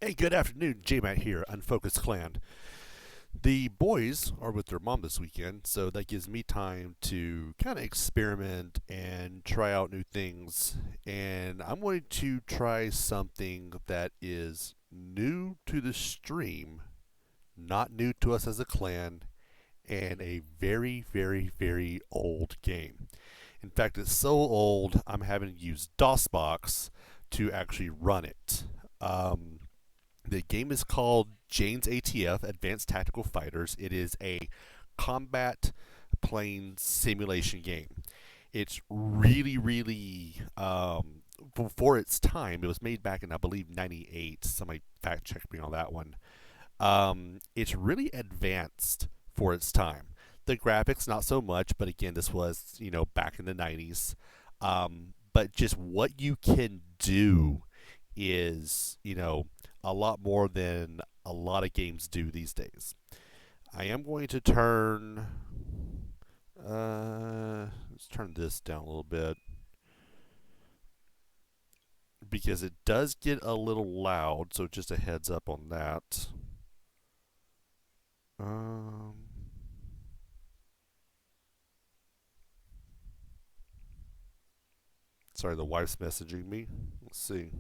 Hey, good afternoon. J-Matt here, Unfocused Clan. The boys are with their mom this weekend, so that gives me time to kind of experiment and try out new things. And I'm going to try something that is new to the stream, not new to us as a clan, and a very, very, very old game. In fact, it's so old, I'm having to use DOSBox to actually run it. The game is called Jane's ATF Advanced Tactical Fighters. It is a combat plane simulation game. It's really, really for its time. It was made back in I believe '98. Somebody fact check me on that one. It's really advanced for its time. The graphics not so much, but again, this was back in the '90s. But just what you can do is a lot more than a lot of games do these days. I am going to turn. Let's turn this down a little bit because it does get a little loud. So just a heads up on that. Um, Sorry, the wife's messaging me. Let's see.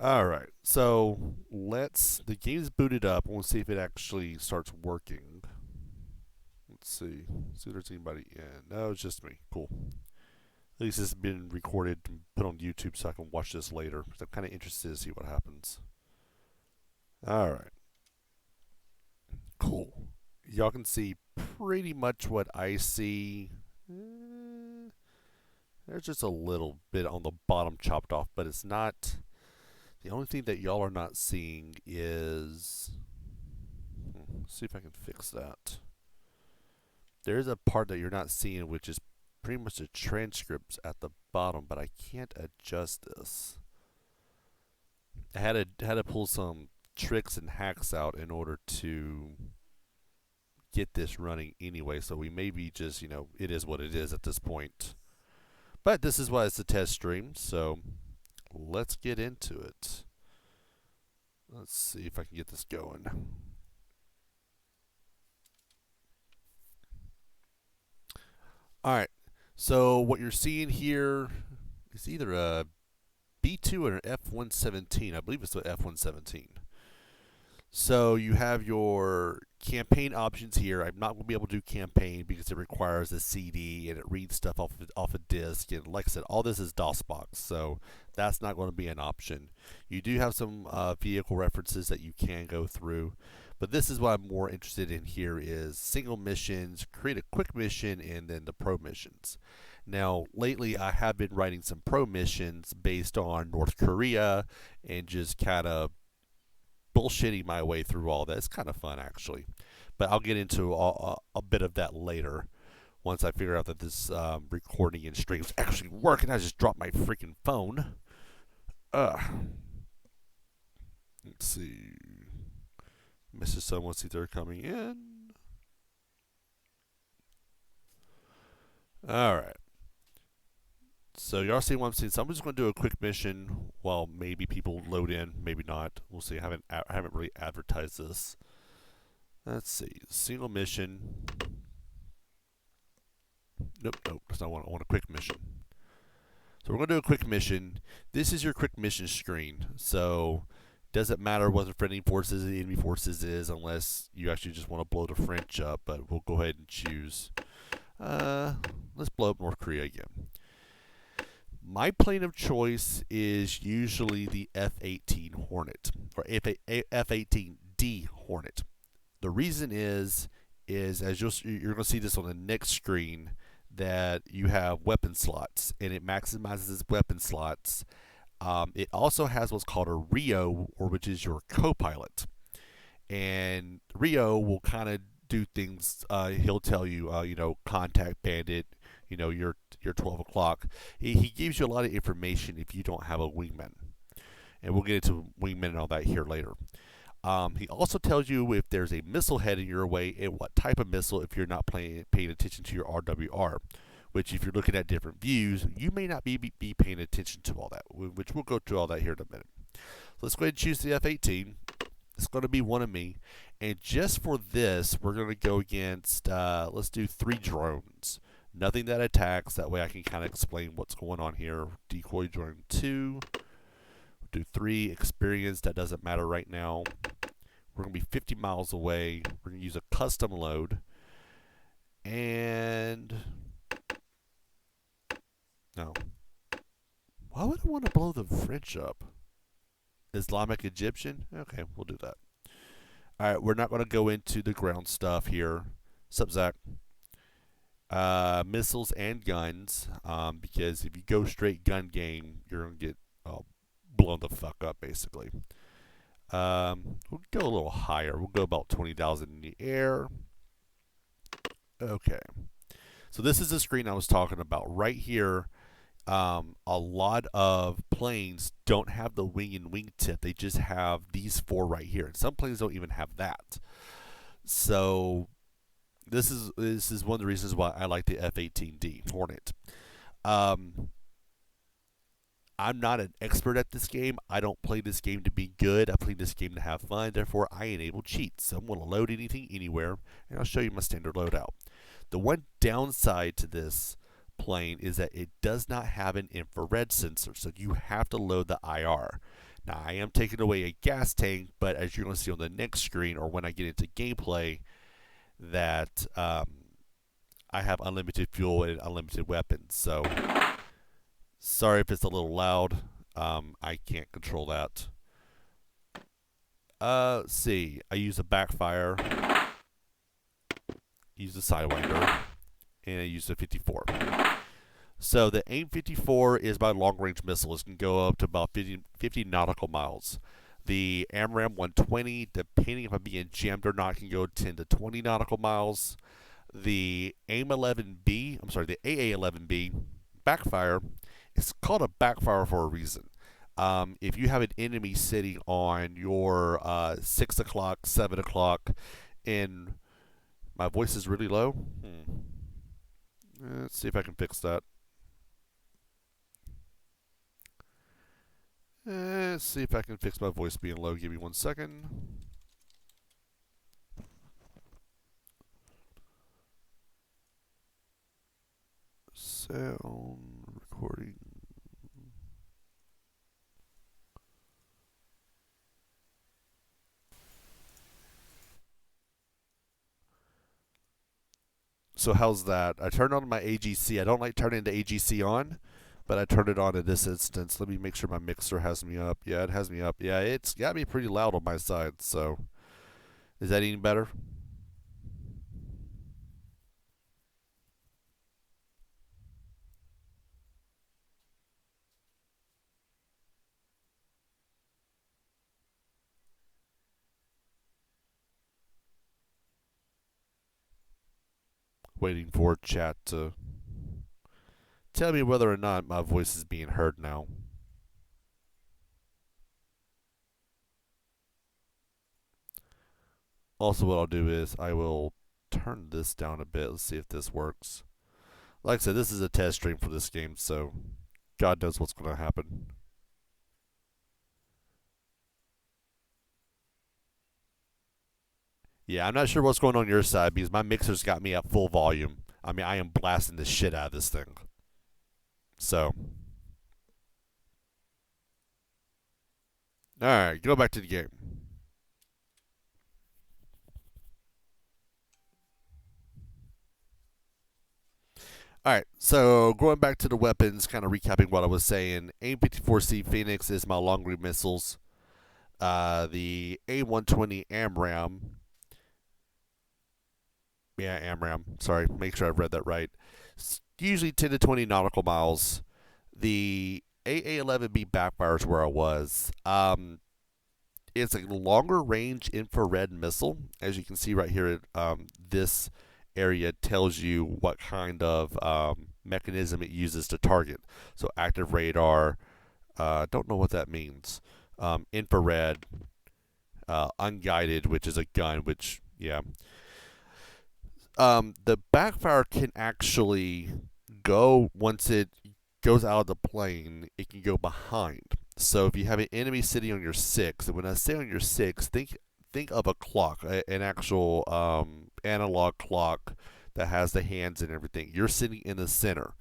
All right, so the game's booted up. We'll see if it actually starts working. Let's see if there's anybody in. No, it's just me. Cool. At least it's been recorded and put on YouTube so I can watch this later. I'm kind of interested to see what happens. All right, cool. Y'all can see pretty much what I see. There's just a little bit on the bottom chopped off, but it's not. The only thing that y'all are not seeing is. Let's see if I can fix that. There's a part that you're not seeing, which is pretty much the transcripts at the bottom, but I can't adjust this. I had to pull some tricks and hacks out in order to get this running anyway. So we may be just it is what it is at this point. But this is why it's a test stream, so let's get into it. Let's see if I can get this going. All right. So what you're seeing here is either a B2 or an F-117. I believe it's the F-117. So you have your campaign options here. I'm not going to be able to do campaign because it requires a CD and it reads stuff off a disk. And like I said, all this is DOSBox, so that's not going to be an option. You do have some vehicle references that you can go through, but this is what I'm more interested in here is single missions, create a quick mission, and then the pro missions. Now, lately I have been writing some pro missions based on North Korea and just kind of bullshitting my way through all that. It's kind of fun, actually. But I'll get into a bit of that later once I figure out that this recording and stream is actually working. I just dropped my freaking phone. Let's see. Message someone, see if they're coming in. All right. So y'all see what I'm seeing. So I'm just going to do a quick mission while maybe people load in, maybe not. We'll see. I haven't really advertised this. Let's see. Single mission. Nope. That's not what I want. A quick mission. So we're going to do a quick mission. This is your quick mission screen. So it doesn't matter what the friendly forces and the enemy forces is unless you actually just want to blow the French up. But we'll go ahead and choose. Let's blow up North Korea again. My plane of choice is usually the F-18 Hornet or F-18D Hornet. The reason is as you're going to see this on the next screen that you have weapon slots and it maximizes weapon slots. It also has what's called a Rio, or which is your co-pilot, and Rio will kind of do things. He'll tell you, contact bandit. Your 12 o'clock. He gives you a lot of information if you don't have a wingman. And we'll get into wingman and all that here later. He also tells you if there's a missile heading your way and what type of missile if you're not paying attention to your RWR, which if you're looking at different views, you may not be paying attention to all that, which we'll go through all that here in a minute. So let's go ahead and choose the F-18. It's going to be one of me. And just for this, we're going to go against, let's do 3 drones. Nothing that attacks. That way I can kind of explain what's going on here. Decoy drone 2. Do 3. Experience. That doesn't matter right now. We're going to be 50 miles away. We're going to use a custom load. And... no. Why would I want to blow the French up? Islamic Egyptian? Okay, we'll do that. Alright, we're not going to go into the ground stuff here. Sup, Zach? Missiles and guns, because if you go straight gun game, you're going to get blown the fuck up, basically. We'll go a little higher. We'll go about 20,000 in the air. Okay. So this is the screen I was talking about. Right here, a lot of planes don't have the wing and wingtip. They just have these 4 right here. And some planes don't even have that. So this is one of the reasons why I like the F-18D Hornet. I'm not an expert at this game. I don't play this game to be good. I play this game to have fun. Therefore, I enable cheats. So I'm going to load anything anywhere, and I'll show you my standard loadout. The one downside to this plane is that it does not have an infrared sensor, so you have to load the IR. Now, I am taking away a gas tank, but as you're going to see on the next screen, or when I get into gameplay, that I have unlimited fuel and unlimited weapons. So... sorry if it's a little loud. I can't control that. Let's see. I use a backfire. Use a sidewinder. And I use a 54. So the AIM 54 is my long-range missile. It can go up to about 50 nautical miles. The AMRAAM 120, depending if I'm being jammed or not, can go 10 to 20 nautical miles. The AIM-11B, I'm sorry, the AA-11B backfire. It's called a backfire for a reason. If you have an enemy sitting on your 6 o'clock, 7 o'clock, and my voice is really low. Let's see if I can fix that. Let's see if I can fix my voice being low. Give me 1 second. Sound recording. So how's that? I turned on my AGC. I don't like turning the AGC on, but I turned it on in this instance. Let me make sure my mixer has me up. Yeah, it has me up. Yeah, it's got me pretty loud on my side. So is that any better? Waiting for chat to tell me whether or not my voice is being heard now. Also, what I'll do is I will turn this down a bit. Let's see if this works. Like I said, this is a test stream for this game, so God knows what's going to happen. Yeah, I'm not sure what's going on your side because my mixer's got me at full volume. I mean, I am blasting the shit out of this thing. So, alright, go back to the game. Alright, so going back to the weapons, kind of recapping what I was saying. AIM-54C Phoenix is my long-range missiles. The AIM-120 AMRAAM. Yeah, AMRAAM. Sorry, make sure I've read that right. It's usually 10 to 20 nautical miles. The AA-11B backfire is where I was. It's a longer range infrared missile. As you can see right here, this area tells you what kind of mechanism it uses to target. So active radar, don't know what that means. Infrared, unguided, which is a gun, which, yeah. The backfire can actually once it goes out of the plane, it can go behind. So if you have an enemy sitting on your 6, and when I say on your 6, think of a clock, an actual analog clock that has the hands and everything. You're sitting in the center.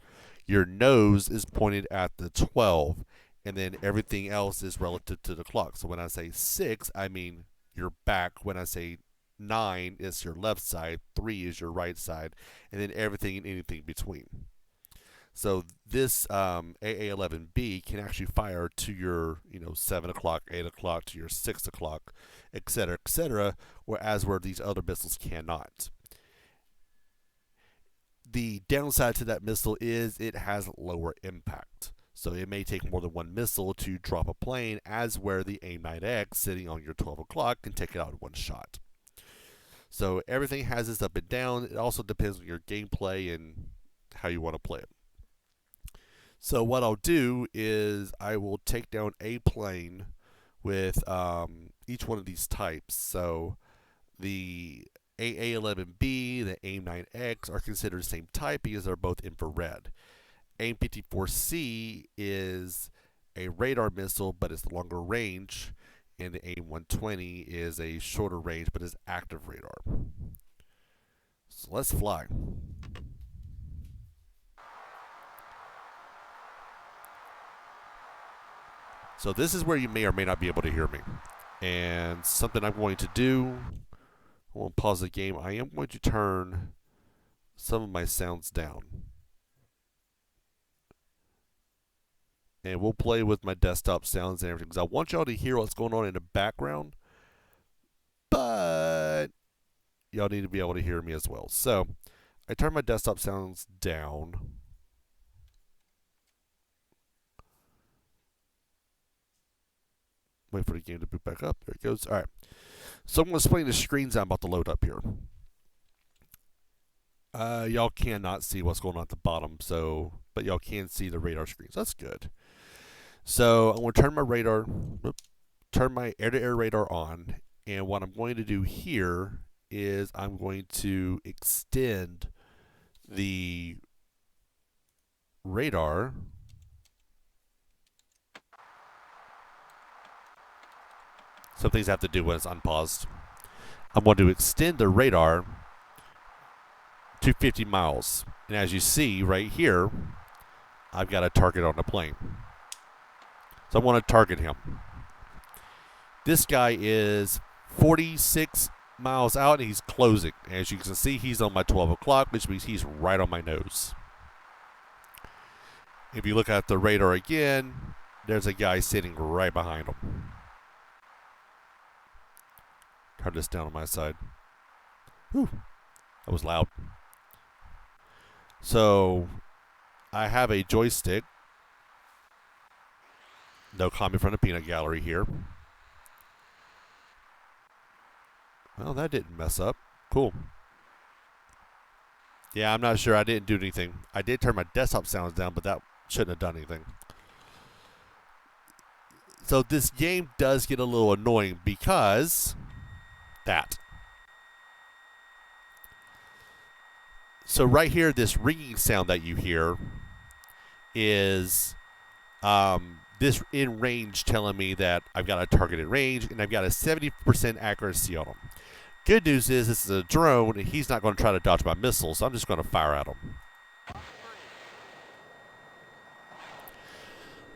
Your nose is pointed at the 12, and then everything else is relative to the clock. So when I say 6, I mean your back. When I say 9, it's your left side. 3 is your right side, and then everything and anything between. So this AA-11B can actually fire to your 7 o'clock, 8 o'clock, to your 6 o'clock, etc., whereas where these other missiles cannot. The downside to that missile is it has lower impact. So it may take more than one missile to drop a plane, as where the AIM-9X sitting on your 12 o'clock can take it out in one shot. So everything has its up and down. It also depends on your gameplay and how you want to play it. So what I'll do is I will take down a plane with each one of these types. So the AA-11B, the AIM-9X are considered the same type because they're both infrared. AIM-54C is a radar missile, but it's longer range, and the AIM-120 is a shorter range, but is active radar. So let's fly. So this is where you may or may not be able to hear me. And something I'm going to do, I won't pause the game. I am going to turn some of my sounds down. And we'll play with my desktop sounds and everything, because I want y'all to hear what's going on in the background, but y'all need to be able to hear me as well. So I turn my desktop sounds down. Wait for the game to boot back up. There it goes. All right. So I'm going to explain the screens I'm about to load up here. Y'all cannot see what's going on at the bottom, but y'all can see the radar screens. That's good. So I'm going to turn my air-to-air radar on, and what I'm going to do here is I'm going to extend the radar Some things have to do when it's unpaused. I'm going to extend the radar to 50 miles. And as you see right here, I've got a target on the plane. So I want to target him. This guy is 46 miles out and he's closing. As you can see, he's on my 12 o'clock, which means he's right on my nose. If you look at the radar again, there's a guy sitting right behind him. Turn this down on my side. Whew, that was loud. So I have a joystick. No comment from the peanut gallery here. Well, that didn't mess up. Cool. Yeah, I'm not sure. I didn't do anything. I did turn my desktop sounds down, but that shouldn't have done anything. So this game does get a little annoying because that. So right here, this ringing sound that you hear is this in range telling me that I've got a targeted range and I've got a 70% accuracy on him. Good news is this is a drone and he's not going to try to dodge my missile, so I'm just going to fire at him.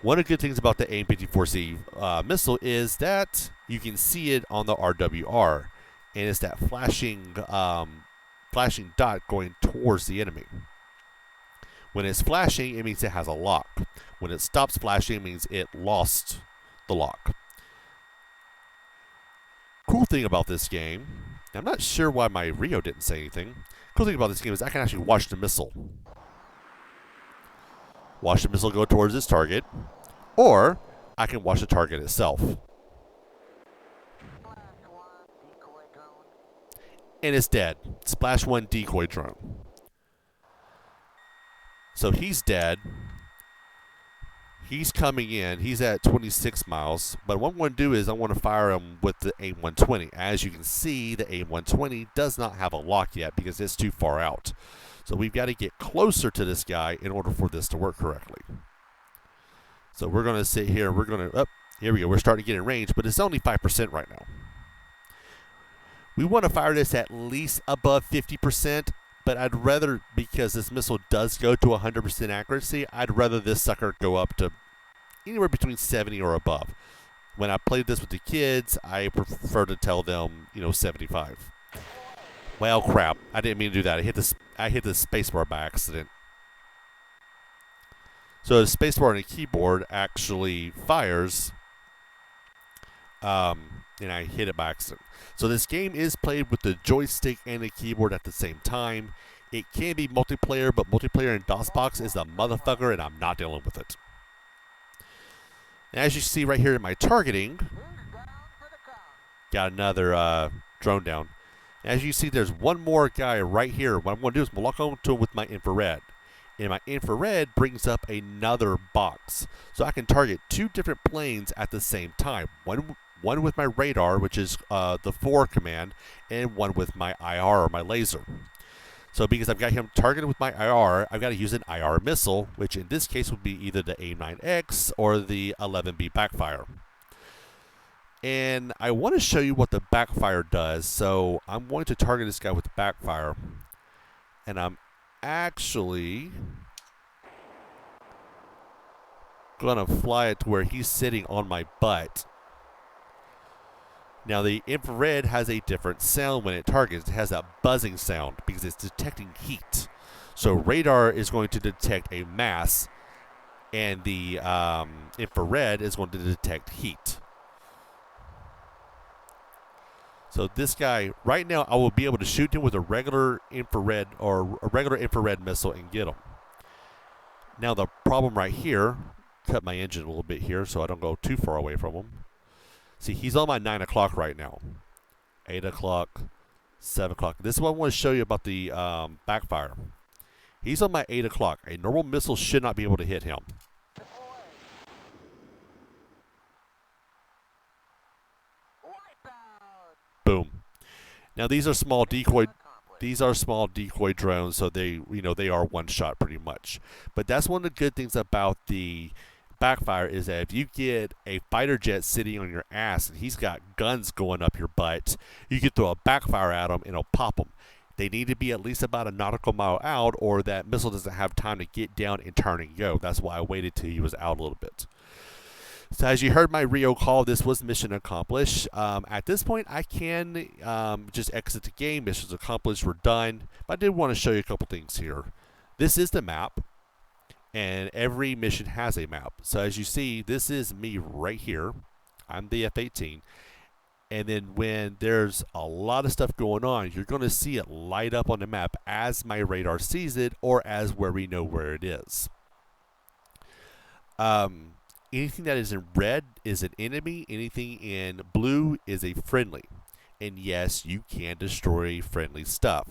One of the good things about the AIM-54C missile is that you can see it on the RWR, and it's that flashing dot going towards the enemy. When it's flashing, it means it has a lock. When it stops flashing, it means it lost the lock. Cool thing about this game, I'm not sure why my Rio didn't say anything. Cool thing about this game is I can actually watch the missile. Watch the missile go towards its target, or I can watch the target itself. And it's dead. Splash 1 decoy drone. So he's dead. He's coming in. He's at 26 miles. But what I'm going to do is I want to fire him with the AIM-120. As you can see, the AIM-120 does not have a lock yet because it's too far out. So we've got to get closer to this guy in order for this to work correctly. So we're going to sit here. We're going to, here we go. We're starting to get in range, but it's only 5% right now. We want to fire this at least above 50%, but I'd rather, because this missile does go to 100% accuracy, I'd rather this sucker go up to anywhere between 70 or above. When I played this with the kids, I prefer to tell them, 75. Well, crap. I didn't mean to do that. I hit the spacebar by accident. So the spacebar on the keyboard actually fires, and I hit it by accident. So this game is played with the joystick and the keyboard at the same time. It can be multiplayer, but multiplayer in DOSBOX is a motherfucker, and I'm not dealing with it. And as you see right here in my targeting, got another drone down. As you see, there's one more guy right here. What I'm going to do is lock onto him with my infrared. And my infrared brings up another box. So I can target two different planes at the same time. One with my radar, which is the 4 command, and one with my IR, or my laser. So because I've got him targeted with my IR, I've got to use an IR missile, which in this case would be either the AIM-9X or the 11B backfire. And I want to show you what the backfire does. So I'm going to target this guy with the backfire. And I'm actually going to fly it to where he's sitting on my butt. Now, the infrared has a different sound when it targets. It has that buzzing sound because it's detecting heat. So radar is going to detect a mass, and the infrared is going to detect heat. So this guy, right now, I will be able to shoot him with a regular infrared or a regular infrared missile and get him. Now, the problem right here, cut my engine a little bit here so I don't go too far away from him. See, he's on my 9 o'clock right now. 8 o'clock, 7 o'clock. This is what I want to show you about the backfire. He's on my 8 o'clock. A normal missile should not be able to hit him. Boom. Now these are small decoy. These are small decoy drones, so they are one shot pretty much. But that's one of the good things about the backfire is that if you get a fighter jet sitting on your ass and he's got guns going up your butt, you can throw a backfire at him and it'll pop them. They need to be at least about a nautical mile out, or that missile doesn't have time to get down and turn and go. That's why I waited till he was out a little bit. So as you heard my Rio call, this was mission accomplished. At this point, I can just exit the game. Missions accomplished. We're done. But I did want to show you a couple things here. This is the map. And every mission has a map. So as you see, this is me right here. I'm the F-18. And then when there's a lot of stuff going on, you're going to see it light up on the map as my radar sees it or as where we know where it is. Anything that is in red is an enemy. Anything in blue is a friendly. And yes, you can destroy friendly stuff.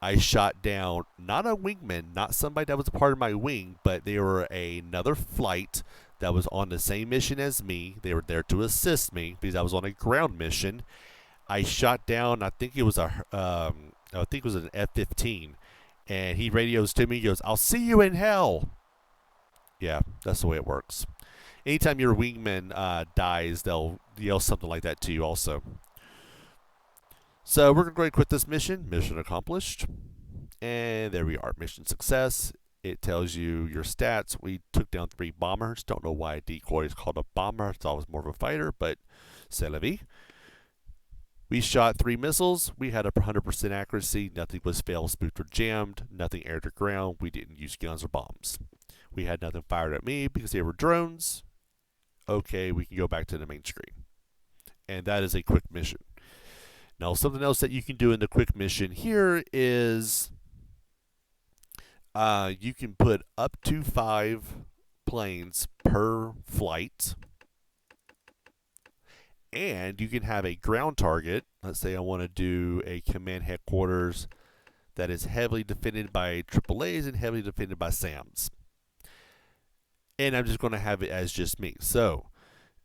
I shot down not a wingman, not somebody that was a part of my wing, but they were another flight that was on the same mission as me. They were there to assist me because I was on a ground mission. I shot down, I think it was an F-15, and he radios to me. He goes, "I'll see you in hell." Yeah, that's the way it works. Anytime your wingman dies, they'll yell something like that to you also. So we're going to go ahead and quit this mission. Mission accomplished. And there we are. Mission success. It tells you your stats. We took down 3 bombers. Don't know why a decoy is called a bomber. It's always more of a fighter, but c'est la vie. We shot 3 missiles. We had 100% accuracy. Nothing was failed, spooked, or jammed. Nothing air to ground. We didn't use guns or bombs. We had nothing fired at me because they were drones. Okay, we can go back to the main screen. And that is a quick mission. Now, something else that you can do in the quick mission here is you can put up to 5 planes per flight. And you can have a ground target. Let's say I want to do a command headquarters that is heavily defended by AAAs and heavily defended by SAMs. And I'm just going to have it as just me. So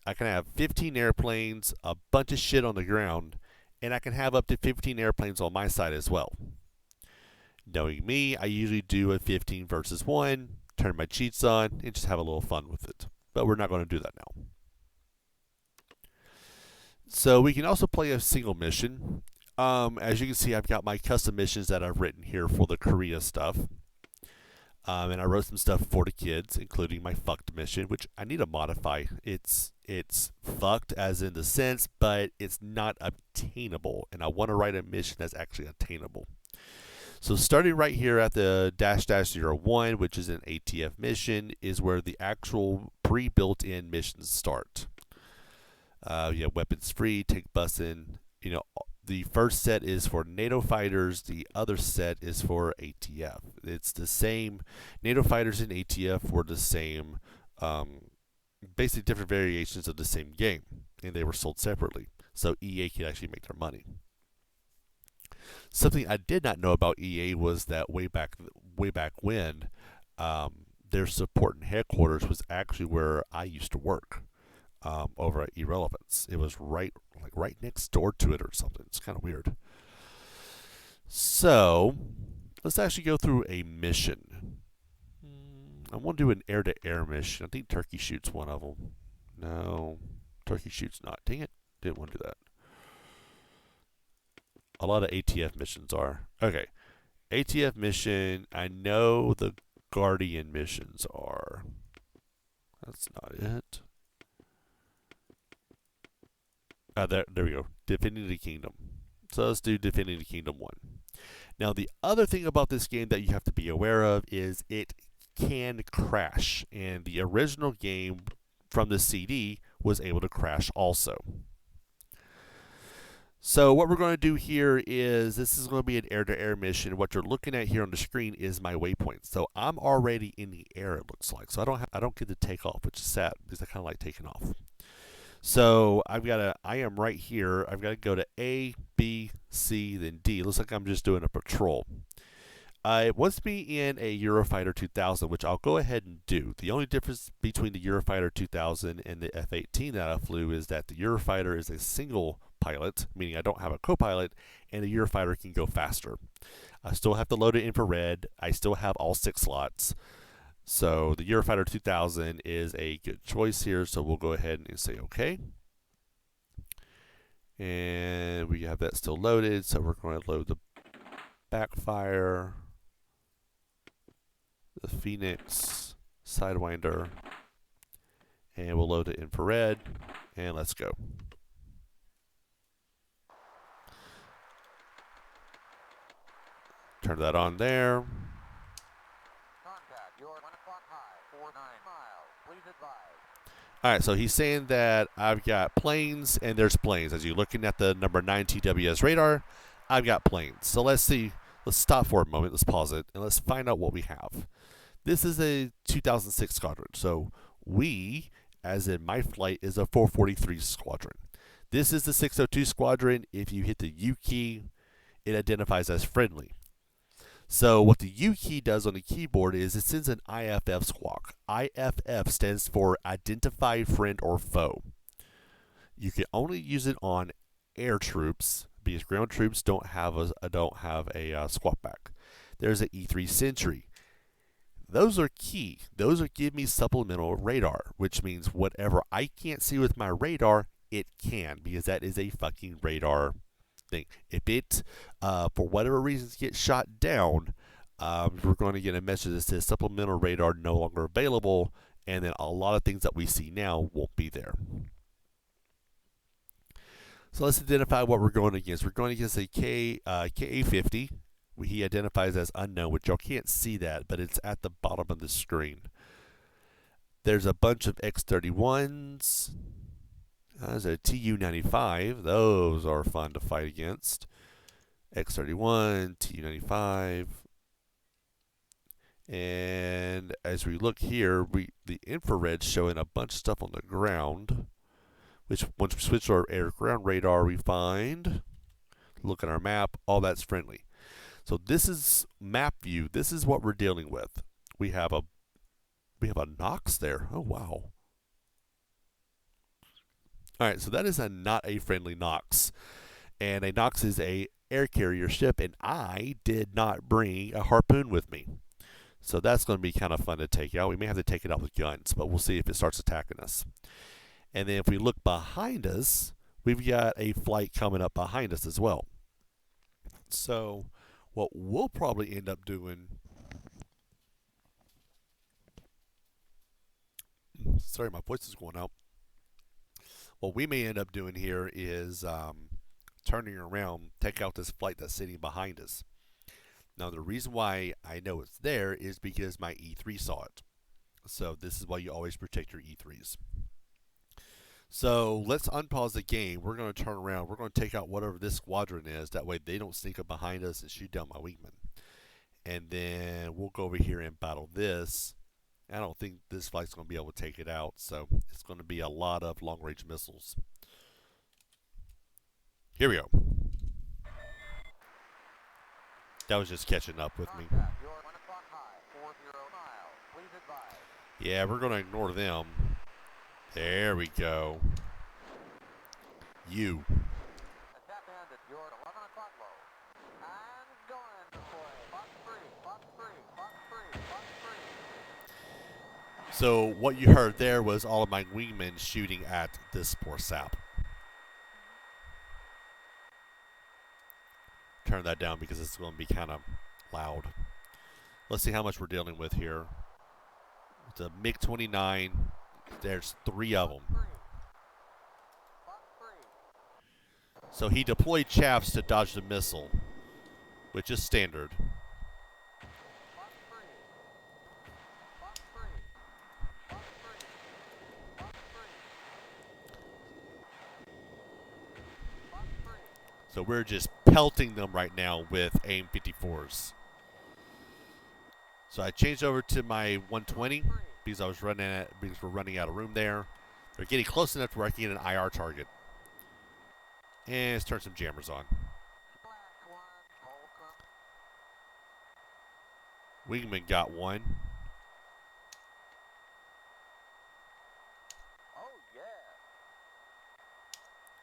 I can have 15 airplanes, a bunch of shit on the ground, and I can have up to 15 airplanes on my side as well. Knowing me, I usually do a 15 versus 1, turn my cheats on, and just have a little fun with it. But we're not going to do that now. So we can also play a single mission. As you can see, I've got my custom missions that I've written here for the Korea stuff. And I wrote some stuff for the kids, including my fucked mission, which I need to modify. It's fucked as in the sense, but it's not obtainable. And I want to write a mission that's actually attainable. So starting right here at the --01, which is an ATF mission, is where the actual pre-built in missions start. You have weapons free, take bussin'. The first set is for NATO fighters. The other set is for ATF. It's the same. NATO fighters and ATF were the same, basically different variations of the same game, and they were sold separately. So EA could actually make their money. Something I did not know about EA was that way back when, their support and headquarters was actually where I used to work. Over at Irrelevance. It was right next door to it or something. It's kind of weird. So, let's actually go through a mission. I want to do an air-to-air mission. I think Turkey Shoot's one of them. No, Turkey Shoot's not. Dang it. Didn't want to do that. A lot of ATF missions are. Okay. ATF mission. I know the Guardian missions are. That's not it. There we go. Defending the Kingdom. So let's do Defending the Kingdom 1. Now, the other thing about this game that you have to be aware of is it can crash. And the original game from the CD was able to crash also. So what we're going to do here is, this is going to be an air-to-air mission. What you're looking at here on the screen is my waypoint. So I'm already in the air, it looks like. So I don't get to take off, which is sad because I kind of like taking off. So I am right here. I've got to go to A, B, C, then D. Looks like I'm just doing a patrol. It wants me in a Eurofighter 2000, which I'll go ahead and do. The only difference between the Eurofighter 2000 and the F-18 that I flew is that the Eurofighter is a single pilot, meaning I don't have a co-pilot, and the Eurofighter can go faster. I still have to load it infrared. I still have all 6 slots. So the Eurofighter 2000 is a good choice here, so we'll go ahead and say OK. And we have that still loaded, so we're going to load the Backfire, the Phoenix, Sidewinder, and we'll load the infrared, and let's go. Turn that on there. Alright, so he's saying that I've got planes and there's planes. As you're looking at the number 9 TWS radar, I've got planes. So let's see. Let's stop for a moment. Let's pause it and let's find out what we have. This is a 2006 squadron. So we, as in my flight, is a 443 squadron. This is the 602 squadron. If you hit the U key, it identifies as friendly. So what the U key does on the keyboard is it sends an IFF squawk. IFF stands for Identify Friend or Foe. You can only use it on air troops because ground troops don't have a squawk back. There's an E3 Sentry. Those are key. Those give me supplemental radar, which means whatever I can't see with my radar, it can, because that is a fucking radar thing. If it, for whatever reasons, gets shot down, we're going to get a message that says supplemental radar no longer available, and then a lot of things that we see now won't be there. So let's identify what we're going against. We're going against a KA-50. He identifies as unknown, which y'all can't see that, but it's at the bottom of the screen. There's a bunch of X-31s. There's a Tu-95. Those are fun to fight against. X-31, Tu-95. And as we look here, the infrared's showing a bunch of stuff on the ground, which once we switch to our air-ground radar, we find, look at our map, all that's friendly. So this is map view. This is what we're dealing with. We have a Nox there. Oh wow. All right, so that is not a friendly Nox, and a Nox is a air carrier ship, and I did not bring a harpoon with me. So that's going to be kind of fun to take out. We may have to take it out with guns, but we'll see if it starts attacking us. And then if we look behind us, we've got a flight coming up behind us as well. So what we'll probably end up doing, sorry, my voice is going out. What we may end up doing here is turning around, take out this flight that's sitting behind us. Now the reason why I know it's there is because my E3 saw it. So this is why you always protect your E3s. So let's unpause the game. We're going to turn around. We're going to take out whatever this squadron is. That way they don't sneak up behind us and shoot down my wingman. And then we'll go over here and battle this. I don't think this flight's going to be able to take it out. So it's going to be a lot of long-range missiles. Here we go. That was just catching up with me. Yeah, we're going to ignore them. There we go. You. So what you heard there was all of my wingmen shooting at this poor sap. Turn that down because it's going to be kind of loud. Let's see how much we're dealing with here. It's a MiG-29. There's 3 of them. So he deployed chaffs to dodge the missile, which is standard. So we're just pelting them right now with AIM-54s. So I changed over to my 120 because we're running out of room there. They're getting close enough to where I can get an IR target. And let's turn some jammers on. Wingman got one.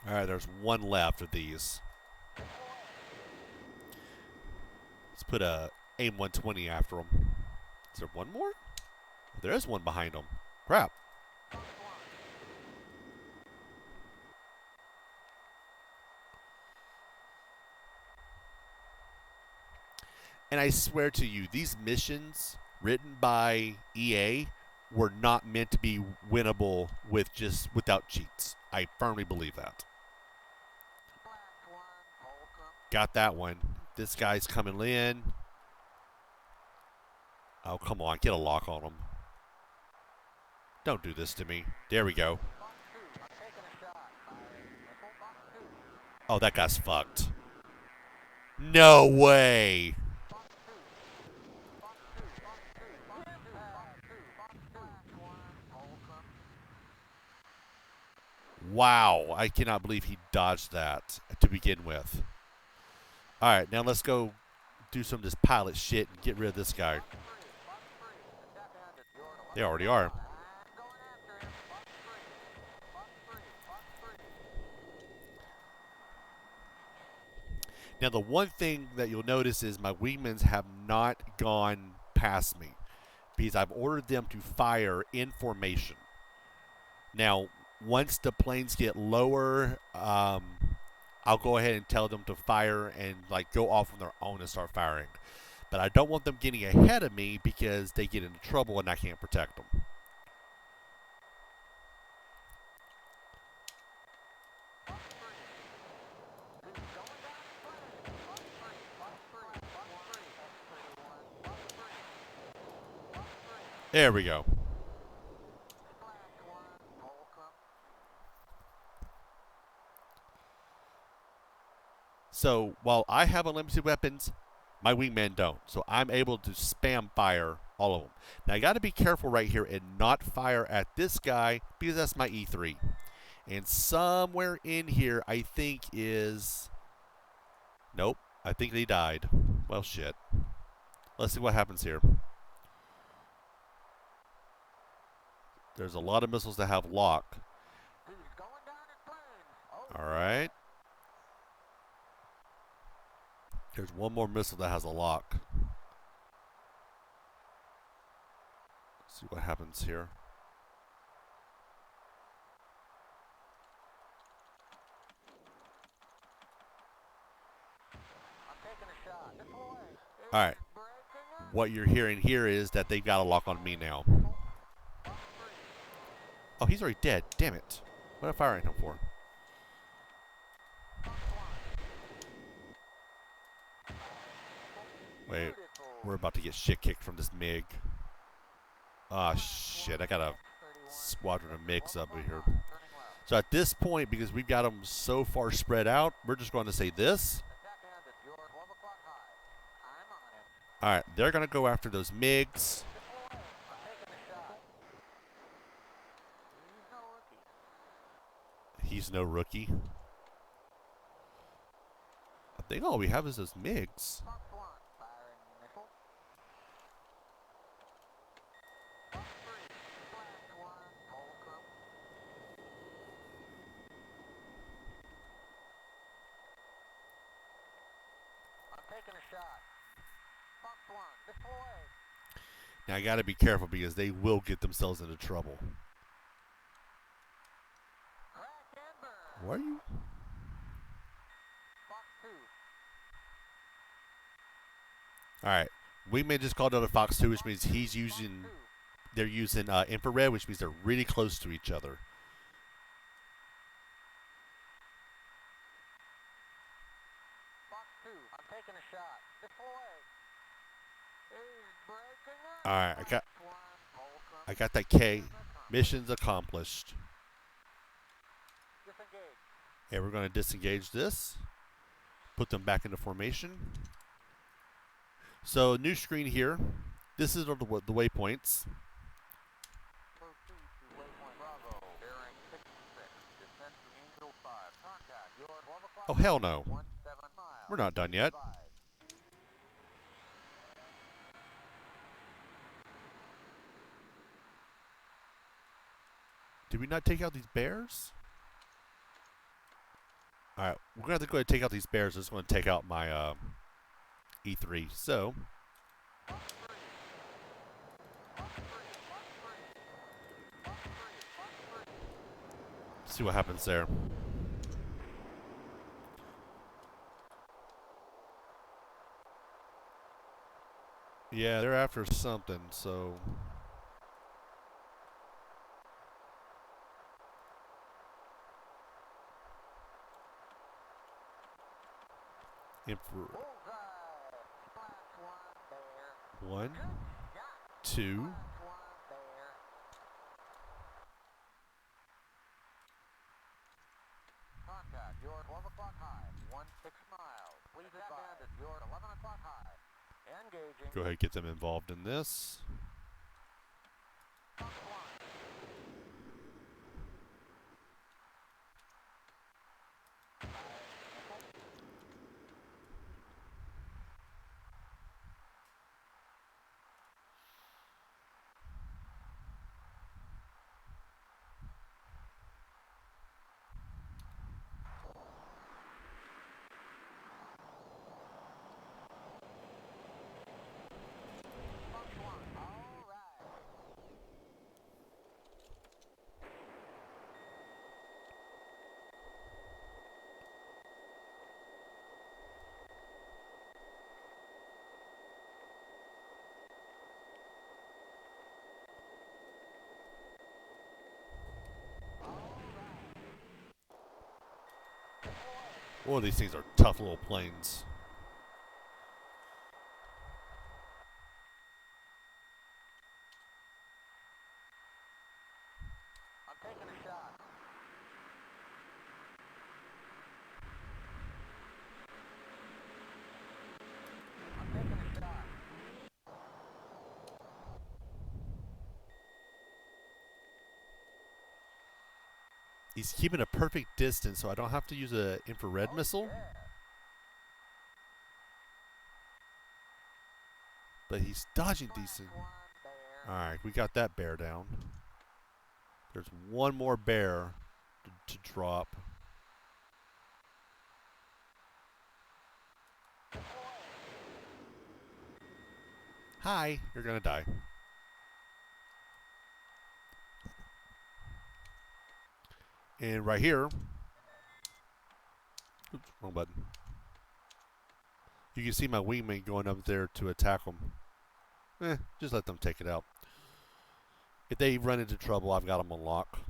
All right, there's one left of these. Let's put a AIM-120 after them. Is there one more? There is one behind them. Crap. And I swear to you, these missions written by EA were not meant to be winnable without cheats. I firmly believe that. Got that one. This guy's coming in. Oh, come on. Get a lock on him. Don't do this to me. There we go. Oh, that guy's fucked. No way. Wow. I cannot believe he dodged that to begin with. All right, now let's go do some of this pilot shit and get rid of this guy. They already are. Now, the one thing that you'll notice is my wingmans have not gone past me because I've ordered them to fire in formation. Now, once the planes get lower, I'll go ahead and tell them to fire and go off on their own and start firing. But I don't want them getting ahead of me because they get into trouble and I can't protect them. There we go. So while I have unlimited weapons, my wingmen don't. So I'm able to spam fire all of them. Now I got to be careful right here and not fire at this guy because that's my E3. And somewhere in here I think is... Nope. I think they died. Well, shit. Let's see what happens here. There's a lot of missiles that have lock. Alright. There's one more missile that has a lock. Let's see what happens here. Alright. What you're hearing here is that they've got a lock on me now. Oh, he's already dead. Damn it. What am I firing him for? Wait. We're about to get shit kicked from this MiG. Ah, shit. I got a squadron of MiGs up here. So at this point, because we've got them so far spread out, we're just going to say this. Alright, they're going to go after those MiGs. He's no rookie. I think all we have is those MiGs. Now I gotta be careful because they will get themselves into trouble. Where are you? Alright. Wingman just called out a Fox 2, which means they're using infrared, which means they're really close to each other. Alright, I got that K. Mission's accomplished. And we're going to disengage this. Put them back into formation. So, new screen here. This is the waypoints. Oh, hell no. We're not done yet. Did we not take out these bears? Alright, we're going to have to go ahead and take out these bears. I just want to take out my E3. So, see what happens there. Yeah, they're after something, so... One, two. Contact, you're 12 o'clock high, 16 miles. Please advise, you're 11 o'clock high. Engaging. Go ahead and get them involved in this. Oh, these things are tough little planes. I'm taking a shot. I'm taking a shot. He's keeping a perfect distance, so I don't have to use an infrared missile. Yeah. But he's dodging decent. Alright, we got that bear down. There's one more bear to drop. Hi, you're gonna die. And right here, oops, wrong button. You can see my wingman going up there to attack them. Just let them take it out. If they run into trouble, I've got them on lock,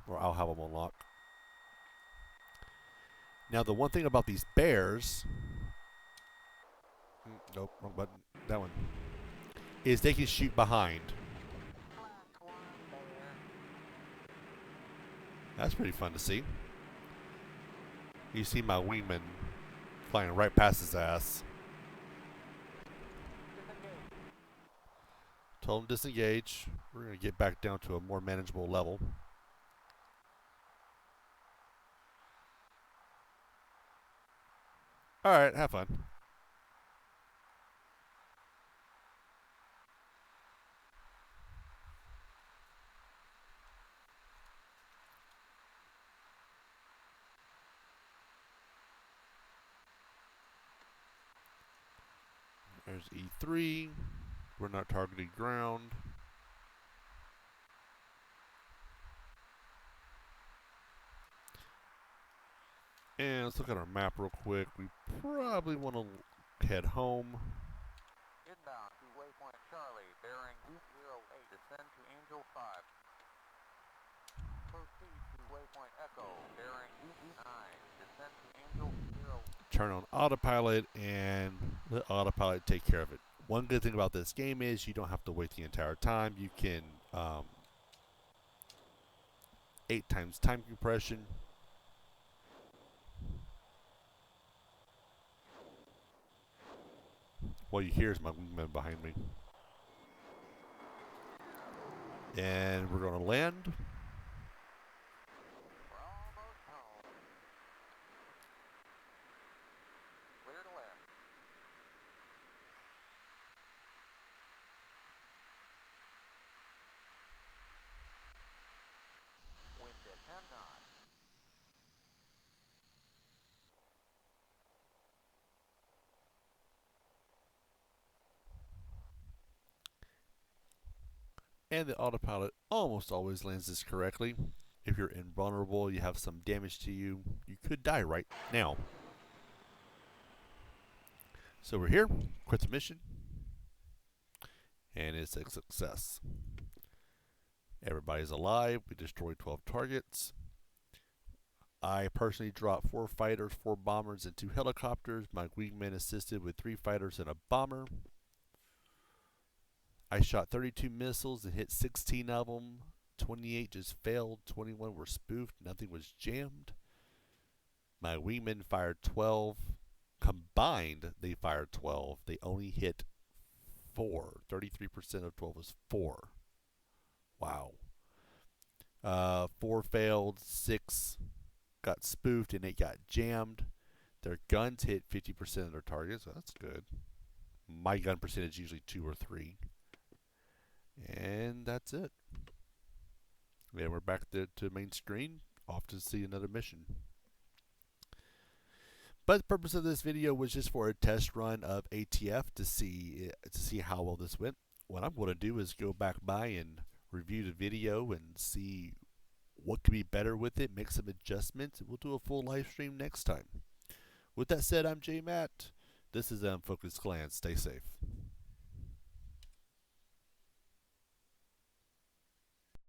or I'll have them on lock. Now, the one thing about these bears, nope, wrong button, that one, is they can shoot behind. Last one there. That's pretty fun to see. You see my wingman flying right past his ass. Disengage. Told him disengage. We're going to get back down to a more manageable level. Alright, have fun. There's E3. We're not targeting ground. And let's look at our map real quick. We probably want to head home. Inbound to waypoint Charlie, bearing 208. Descend to Angel 5. Proceed to waypoint Echo, bearing 229. Descend to Angel 0. Turn on autopilot and let autopilot take care of it. One good thing about this game is you don't have to wait the entire time. You can 8 times time compression. What you hear is my wingman behind me. And we're going to land. We're almost home. Clear to land. Wind at 10 knots. And the autopilot almost always lands this correctly. If you're invulnerable, you have some damage to you, you could die right now. So we're here, quit the mission, and it's a success. Everybody's alive. We destroyed 12 targets. I personally dropped 4 fighters, 4 bombers, and 2 helicopters. My wingman assisted with 3 fighters and a bomber. I shot 32 missiles and hit 16 of them. 28 just failed. 21 were spoofed. Nothing was jammed. My wingmen fired 12. Combined, they fired 12. They only hit 4. 33% of 12 was 4. Wow. 4 failed. 6 got spoofed, and 8 got jammed. Their guns hit 50% of their targets, so that's good. My gun percentage is usually 2 or 3. And that's it. And we're back to main screen, off to see another mission. But the purpose of this video was just for a test run of ATF to see how well this went. What I'm going to do is go back by and review the video and see what could be better with it, make some adjustments, and we'll do a full live stream next time. With that said, I'm J Matt. This is Unfocused Clan. Stay safe.